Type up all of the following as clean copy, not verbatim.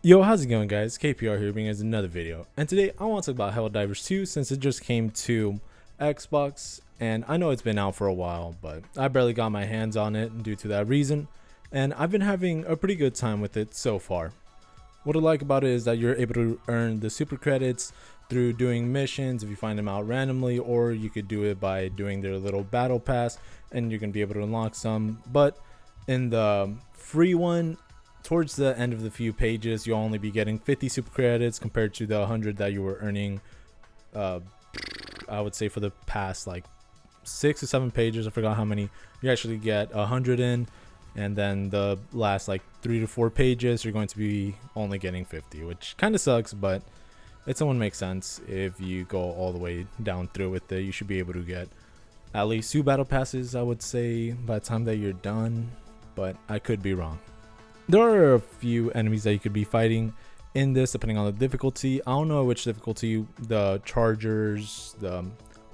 Yo, how's it going, guys? KPR here, bringing us another video. And today I want to talk about Helldivers 2 since it just came to Xbox. And I know it's been out for a while, but I barely got my hands on it due to that reason. And I've been having a pretty good time with it so far. What I like about it is that you're able to earn the super credits through doing missions if you find them out randomly, or you could do it by doing their little battle pass and you're going to be able to unlock some. But in the free one, towards the end of the few pages, you'll only be getting 50 super credits compared to the 100 that you were earning, I would say, for the past like 6 or 7 pages. I forgot how many. You actually get 100 in, and then the last like 3 to 4 pages you're going to be only getting 50, which kind of sucks, but it somewhat makes sense. If you go all the way down through with it, you should be able to get at least 2 battle passes, I would say, by the time that you're done, but I could be wrong. There are a few enemies that you could be fighting in this depending on the difficulty. I don't know which difficulty. The Chargers, the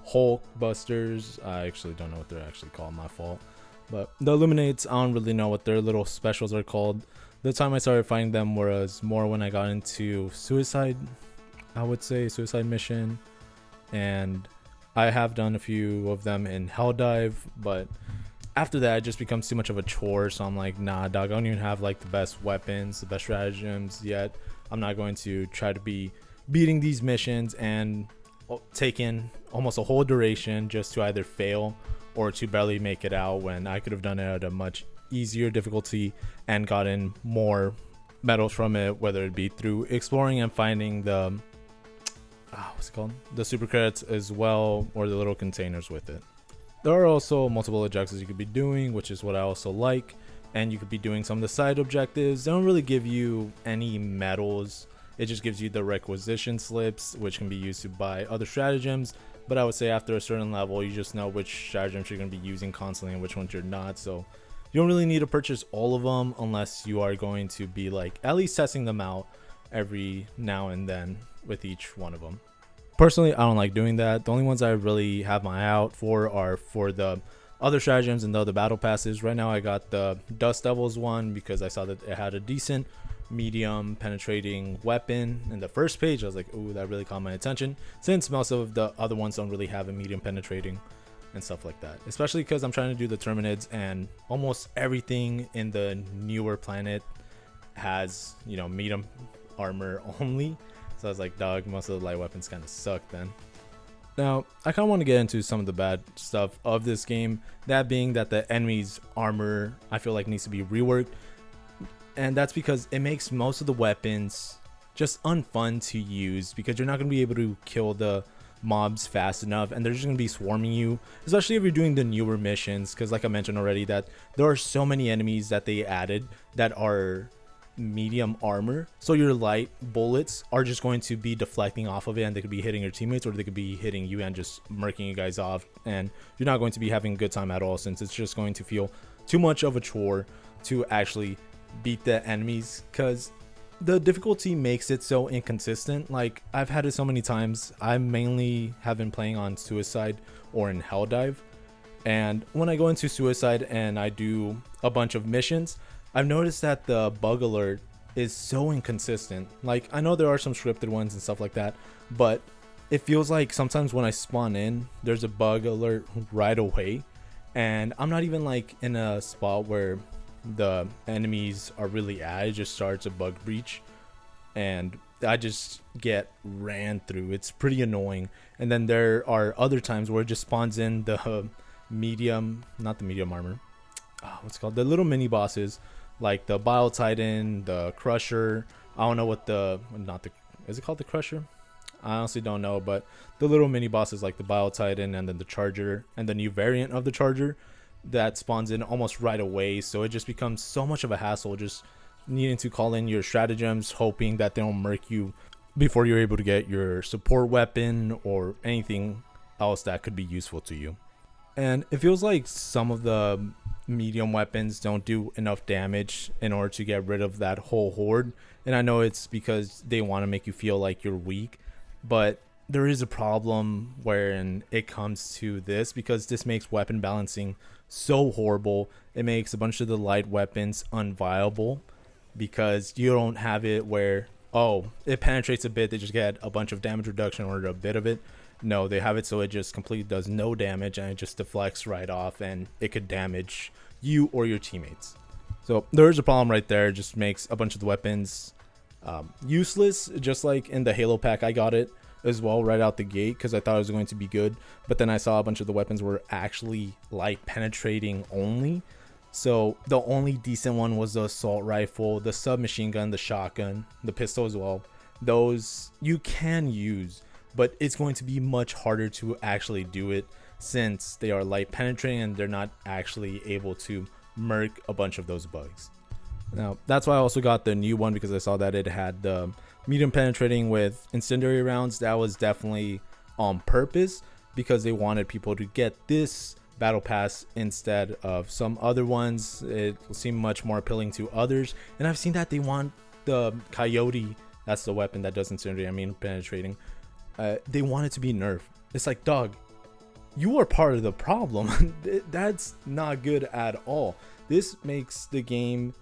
Hulk Busters, I actually don't know what they're actually called, my fault. But the Illuminates, I don't really know what their little specials are called. The time I started fighting them was more when I got into Suicide, I would say, Suicide Mission. And I have done a few of them in Helldive, but after that it just becomes too much of a chore. So I'm like, nah dog, I don't even have like the best weapons, the best stratagems yet. I'm not going to try to be beating these missions and taking almost a whole duration just to either fail or to barely make it out, when I could have done it at a much easier difficulty and gotten more medals from it, whether it be through exploring and finding the what's it called, the super credits as well, or the little containers with it. There are also multiple objectives you could be doing, which is what I also like. And you could be doing some of the side objectives. They don't really give you any medals. It just gives you the requisition slips, which can be used to buy other stratagems. But I would say after a certain level, you just know which stratagems you're going to be using constantly and which ones you're not. So you don't really need to purchase all of them unless you are going to be like at least testing them out every now and then with each one of them. Personally, I don't like doing that. The only ones I really have my eye out for are for the other stratagems and the other battle passes. Right now I got the Dust Devils one because I saw that it had a decent medium penetrating weapon in the first page. I was like, ooh, that really caught my attention, since most of the other ones don't really have a medium penetrating and stuff like that, especially because I'm trying to do the Terminids, and almost everything in the newer planet has, you know, medium armor only. So I was like, dog, most of the light weapons kind of suck then. Now, I kind of want to get into some of the bad stuff of this game. That being that the enemy's armor, I feel like, needs to be reworked. And that's because it makes most of the weapons just unfun to use, because you're not going to be able to kill the mobs fast enough, and they're just going to be swarming you, especially if you're doing the newer missions. Because like I mentioned already, that there are so many enemies that they added that are medium armor, so your light bullets are just going to be deflecting off of it, and they could be hitting your teammates, or they could be hitting you and just murking you guys off, and you're not going to be having a good time at all, since it's just going to feel too much of a chore to actually beat the enemies, because the difficulty makes it so inconsistent. Like, I've had it so many times. I mainly have been playing on Suicide or in Helldive, and when I go into Suicide and I do a bunch of missions, I've noticed that the bug alert is so inconsistent. Like, I know there are some scripted ones and stuff like that, but it feels like sometimes when I spawn in, there's a bug alert right away, and I'm not even like in a spot where the enemies are really at. It just starts a bug breach and I just get ran through. It's pretty annoying. And then there are other times where it just spawns in the medium, not the medium armor, what's it called, the little mini bosses, like the Bile Titan, the Crusher. I don't know what the, not the, is it called the Crusher? I honestly don't know, but the little mini bosses like the Bile Titan, and then the Charger, and the new variant of the Charger that spawns in almost right away. So it just becomes so much of a hassle just needing to call in your stratagems, hoping that they don't murk you before you're able to get your support weapon or anything else that could be useful to you. And it feels like some of the medium weapons don't do enough damage in order to get rid of that whole horde. And I know it's because they want to make you feel like you're weak, but there is a problem wherein it comes to this, because this makes weapon balancing so horrible. It makes a bunch of the light weapons unviable, because you don't have it where, oh, it penetrates a bit, they just get a bunch of damage reduction or a bit of it. No, they have it so it just completely does no damage and it just deflects right off, and it could damage you or your teammates. So there's a problem right there. It just makes a bunch of the weapons useless. Just like in the Halo pack, I got it as well right out the gate because I thought it was going to be good, but then I saw a bunch of the weapons were actually light penetrating only. So the only decent one was the assault rifle, the submachine gun, the shotgun, the pistol as well. Those you can use, but it's going to be much harder to actually do it since they are light penetrating and they're not actually able to murk a bunch of those bugs. Now that's why I also got the new one, because I saw that it had the medium penetrating with incendiary rounds. That was definitely on purpose because they wanted people to get this battle pass instead of some other ones. It seemed much more appealing to others, and I've seen that they want the coyote, that's the weapon that does incendiary, I mean penetrating, they want it to be nerfed. It's like, dog, you are part of the problem. That's not good at all. This makes the game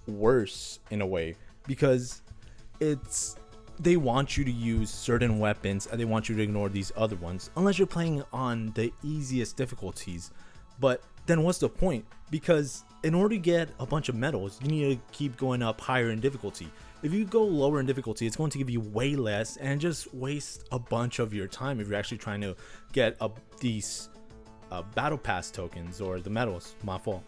worse in a way because they want you to use certain weapons and they want you to ignore these other ones unless you're playing on the easiest difficulties. But then what's the point? Because in order to get a bunch of medals, you need to keep going up higher in difficulty. If you go lower in difficulty, it's going to give you way less and just waste a bunch of your time if you're actually trying to get these battle pass tokens or the medals. My fault.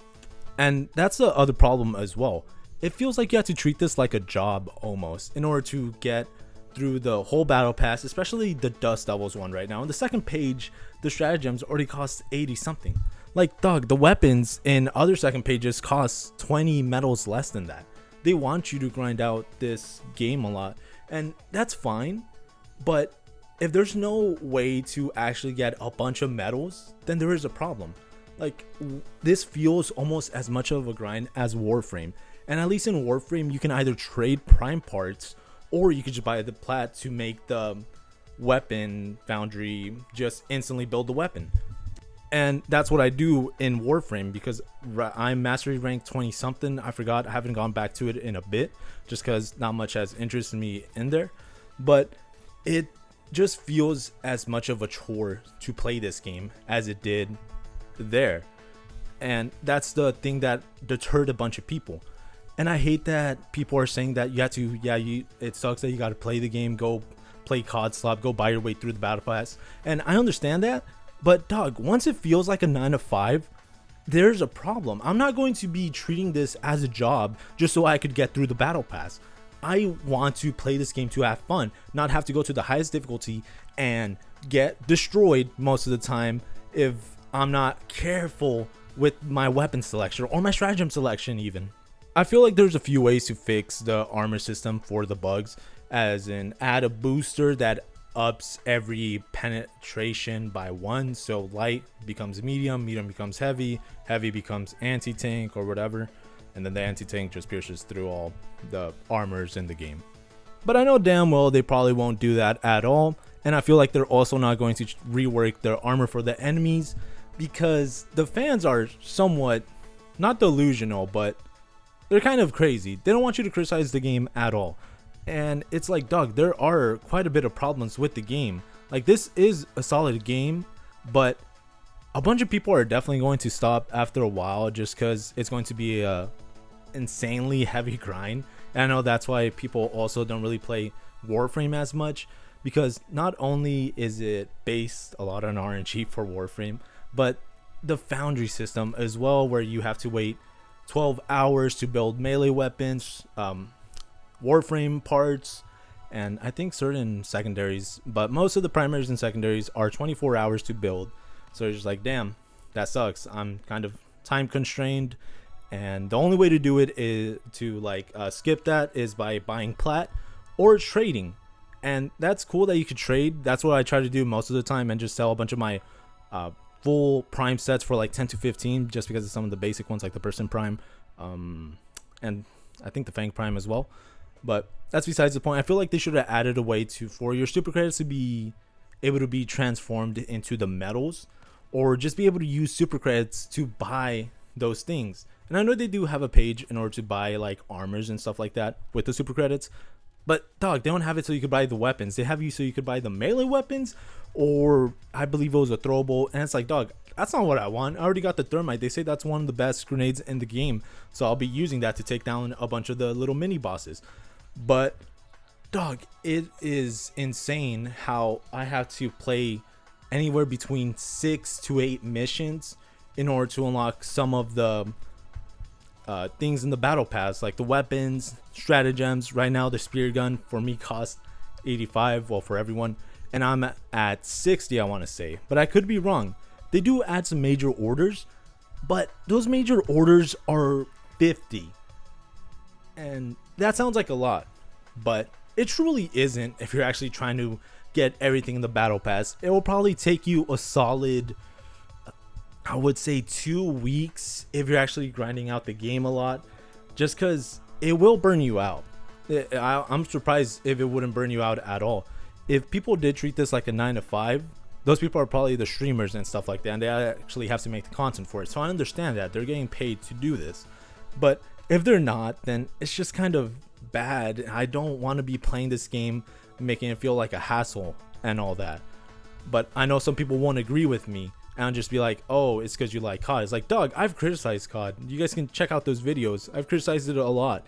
And that's the other problem as well. It feels like you have to treat this like a job almost in order to get through the whole battle pass, especially the Dust Devils one right now. On the second page, the stratagems already cost 80 something. Like, dog, the weapons in other second pages cost 20 medals less than that. They want you to grind out this game a lot, and that's fine. But if there's no way to actually get a bunch of medals, then there is a problem. Like, this feels almost as much of a grind as Warframe. And at least in Warframe, you can either trade prime parts or you could just buy the plat to make the weapon foundry just instantly build the weapon. And that's what I do in Warframe because I'm mastery rank 20 something. I forgot. I haven't gone back to it in a bit just because not much has interested me in there. But it just feels as much of a chore to play this game as it did there. And that's the thing that deterred a bunch of people. And I hate that people are saying that you have to, it sucks that you got to play the game, go play COD slot, go buy your way through the battle pass. And I understand that, but dog, once it feels like a 9 to 5, there's a problem. I'm not going to be treating this as a job just so I could get through the battle pass. I want to play this game to have fun, not have to go to the highest difficulty and get destroyed most of the time if I'm not careful with my weapon selection or my stratagem selection even. I feel like there's a few ways to fix the armor system for the bugs, as in add a booster that ups every penetration by 1, so light becomes medium, medium becomes heavy, heavy becomes anti-tank or whatever, and then the anti-tank just pierces through all the armors in the game. But I know damn well they probably won't do that at all, and I feel like they're also not going to rework their armor for the enemies because the fans are somewhat, not delusional, but they're kind of crazy. They don't want you to criticize the game at all. And it's like, dog, there are quite a bit of problems with the game. Like, this is a solid game, but a bunch of people are definitely going to stop after a while just because it's going to be a insanely heavy grind. And I know that's why people also don't really play Warframe as much, because not only is it based a lot on RNG for Warframe, but the foundry system as well, where you have to wait 12 hours to build melee weapons, Warframe parts, and I think certain secondaries, but most of the primaries and secondaries are 24 hours to build. So it's just like, damn, that sucks. I'm kind of time constrained, and the only way to do it is to skip that is by buying plat or trading. And that's cool that you could trade. That's what I try to do most of the time, and just sell a bunch of my full prime sets for like 10 to 15 just because of some of the basic ones like the Person Prime and I think the Fang Prime as well. But that's besides the point. I feel like they should have added a way for your super credits to be able to be transformed into the medals, or just be able to use super credits to buy those things. And I know they do have a page in order to buy like armors and stuff like that with the super credits. But dog, they don't have it so you could buy the weapons. They have you so you could buy the melee weapons, or I believe it was a throwable. And it's like, dog, that's not what I want. I already got the thermite. They say that's one of the best grenades in the game, so I'll be using that to take down a bunch of the little mini bosses. But dog, it is insane how I have to play anywhere between 6 to 8 missions in order to unlock some of the things in the battle pass, like the weapons, stratagems. Right now the spear gun for me costs 85, well, for everyone, and I'm at 60, I want to say, but I could be wrong. They do add some major orders, but those major orders are 50, and that sounds like a lot, but it truly isn't. If you're actually trying to get everything in the battle pass, it will probably take you a solid, I would say, 2 weeks if you're actually grinding out the game a lot, just because it will burn you out. I'm surprised if it wouldn't burn you out at all. If people did treat this like a 9 to 5, those people are probably the streamers and stuff like that, and they actually have to make the content for it. So I understand that they're getting paid to do this, but if they're not, then it's just kind of bad. I don't want to be playing this game, making it feel like a hassle and all that. But I know some people won't agree with me and just be like, oh, it's because you like COD. It's like, dog, I've criticized COD. You guys can check out those videos. I've criticized it a lot,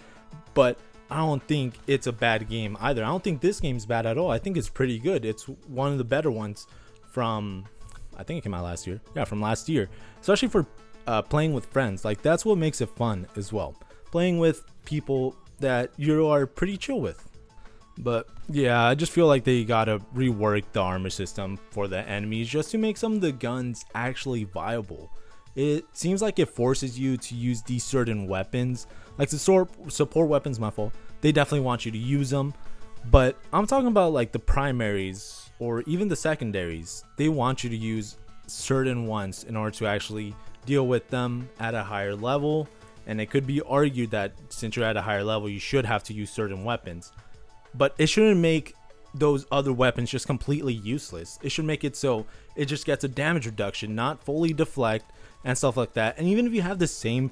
but I don't think it's a bad game either. I don't think this game's bad at all. I think it's pretty good. It's one of the better ones from, I think it came out last year. Yeah, from last year, especially for playing with friends. Like, that's what makes it fun as well, playing with people that you are pretty chill with. But yeah, I just feel like they gotta rework the armor system for the enemies just to make some of the guns actually viable. It seems like it forces you to use these certain weapons, like the support weapons, my fault. They definitely want you to use them, but I'm talking about like the primaries or even the secondaries. They want you to use certain ones in order to actually deal with them at a higher level. And it could be argued that since you're at a higher level, you should have to use certain weapons, but it shouldn't make those other weapons just completely useless. It should make it so it just gets a damage reduction, not fully deflect and stuff like that. And even if you have the same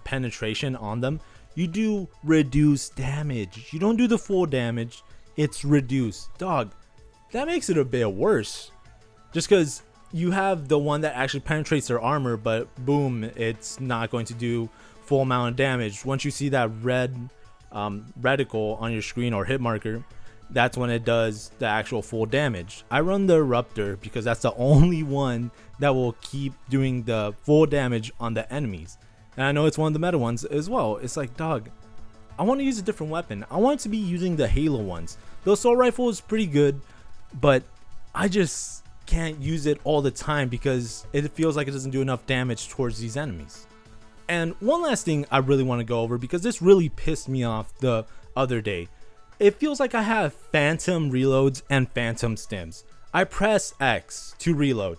penetration on them, you do reduce damage. You don't do the full damage, it's reduced. Dog, that makes it a bit worse, just because you have the one that actually penetrates their armor, but boom, it's not going to do full amount of damage. Once you see that red reticle on your screen or hit marker, that's when it does the actual full damage. I run the eruptor because that's the only one that will keep doing the full damage on the enemies, and I know it's one of the meta ones as well. It's like, dog, I want to use a different weapon. I want to be using the Halo ones. The assault rifle is pretty good, but I just can't use it all the time because it feels like it doesn't do enough damage towards these enemies. And one last thing I really want to go over, because this really pissed me off the other day. It feels like I have phantom reloads and phantom stims. I press X to reload.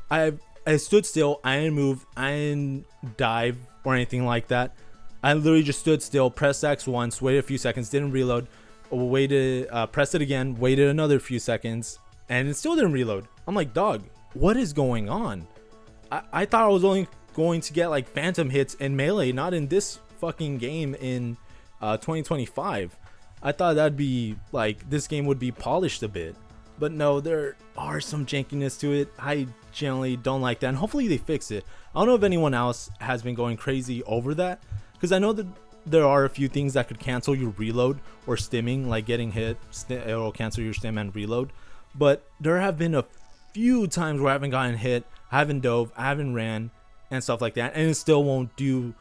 I stood still. I didn't move. I didn't dive or anything like that. I literally just stood still, pressed X once, waited a few seconds, didn't reload, waited, pressed it again, waited another few seconds, and it still didn't reload. I'm like, dog, what is going on? I thought I was only going to get like phantom hits in melee, not in this fucking game in 2025. I thought that'd be like, this game would be polished a bit, but no, there are some jankiness to it. I generally don't like that, and hopefully they fix it. I don't know if anyone else has been going crazy over that, because I know that there are a few things that could cancel your reload or stimming, like getting hit, it'll cancel your stim and reload. But there have been a few times where I haven't gotten hit, I haven't dove, I haven't ran and stuff like that, and it still won't do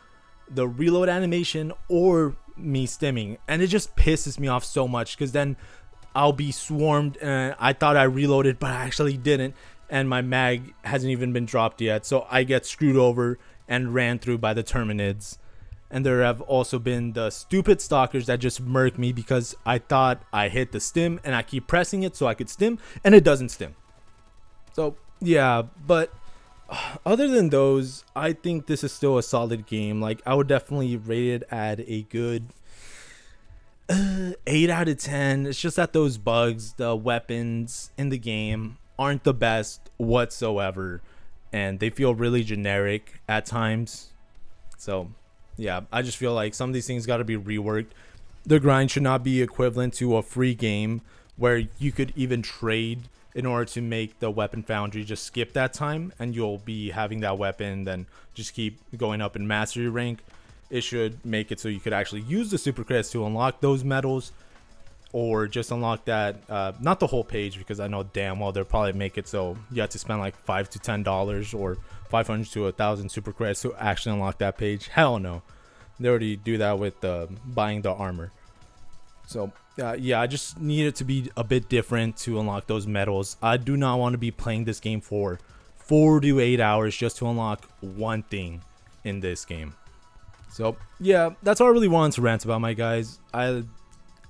the reload animation or me stimming, and it just pisses me off so much, because then I'll be swarmed and I thought I reloaded but I actually didn't, and my mag hasn't even been dropped yet, so I get screwed over and ran through by the Terminids. And there have also been the stupid stalkers that just murk me because I thought I hit the stim and I keep pressing it so I could stim, and it doesn't stim. So yeah, but other than those, I think this is still a solid game. Like, I would definitely rate it at a good 8 out of 10. It's just that those bugs, the weapons in the game aren't the best whatsoever, and they feel really generic at times. So yeah, I just feel like some of these things got to be reworked. The grind should not be equivalent to a free game where you could even trade in order to make the weapon foundry. Just skip that time and you'll be having that weapon, then just keep going up in mastery rank. It should make it so you could actually use the super credits to unlock those medals, or just unlock that, not the whole page, because I know damn well they'll probably make it so you have to spend like $5 to $10 or 500 to 1,000 super credits to actually unlock that page. Hell no, they already do that with buying the armor. So yeah, I just need it to be a bit different to unlock those medals. I do not want to be playing this game for 4 to 8 hours just to unlock one thing in this game. So yeah, that's all I really wanted to rant about, my guys. I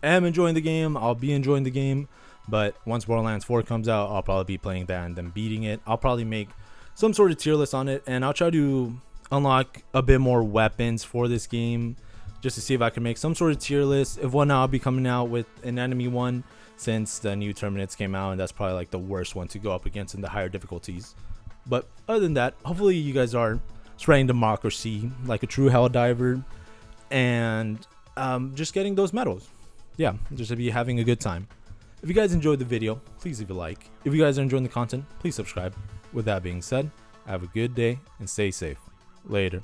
am enjoying the game. I'll be enjoying the game, but once Borderlands 4 comes out, I'll probably be playing that and then beating it. I'll probably make some sort of tier list on it, and I'll try to unlock a bit more weapons for this game just to see if I can make some sort of tier list. If one, I'll be coming out with an enemy one, since the new Terminates came out, and that's probably like the worst one to go up against in the higher difficulties. But other than that, hopefully you guys are spreading democracy like a true Helldiver, and just getting those medals. Yeah, just to be having a good time. If you guys enjoyed the video, please leave a like. If you guys are enjoying the content, please subscribe. With that being said, have a good day and stay safe. Later.